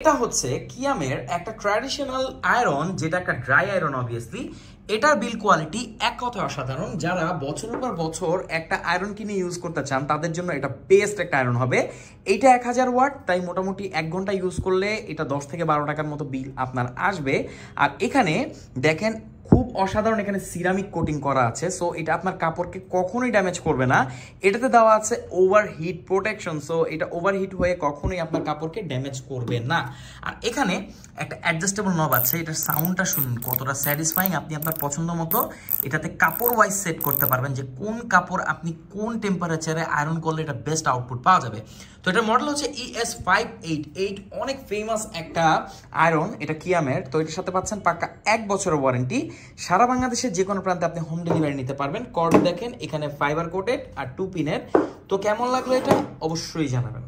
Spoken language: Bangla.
এটা হচ্ছে কিয়ামের একটা ট্র্যাডিশনাল আয়রন, যেটা একটা ড্রাই আয়রন অবভিয়াসলি। এটার বিল কোয়ালিটি এক কথায় অসাধারণ। যারা বছরের পর বছর একটা আয়রন কিনে ইউজ করতে চান তাদের জন্য এটা বেস্ট একটা আয়রন হবে। এইটা 1000 ওয়াট, তাই মোটামুটি 1 ঘন্টা ইউজ করলে এটা 10 থেকে 12 টাকার মতো বিল আপনার আসবে। আর এখানে দেখেন খুব অসাধারণ, এখানে সিরামিক কোটিং করা আছে, সো এটা আপনার কাপড়কে কখনোই ড্যামেজ করবে না। এটাতে দেওয়া আছে ওভারহিট প্রোটেকশন, সো এটা ওভারহিট হয়ে কখনোই আপনার কাপড়কে ড্যামেজ করবে না। আর এখানে একটা অ্যাডজাস্টেবল নব আছে, এটার সাউন্ডটা শুনুন কতটা স্যাটিসফাইং। আপনি আপনার পছন্দ মতো এটাতে কাপড় ওয়াইজ সেট করতে পারবেন যে কোন কাপড় আপনি কোন টেম্পারেচারে আয়রন করলে এটা বেস্ট আউটপুট পাওয়া যাবে। তো এটার মডেল হচ্ছে ES588, অনেক ফেমাস একটা আয়রন এটা কিয়ামের। তো এটার সাথে পাচ্ছেন পাক্কা 1 বছরের ওয়ারেন্টি। সারা বাংলাদেশের যে কোনো প্রান্তে আপনি হোম ডেলিভারি নিতে পারবেন। কর্ড দেখেন এখানে ফাইবার কোটেড আর 2 পিনের। তো কেমন লাগলো এটা অবশ্যই জানাবেন।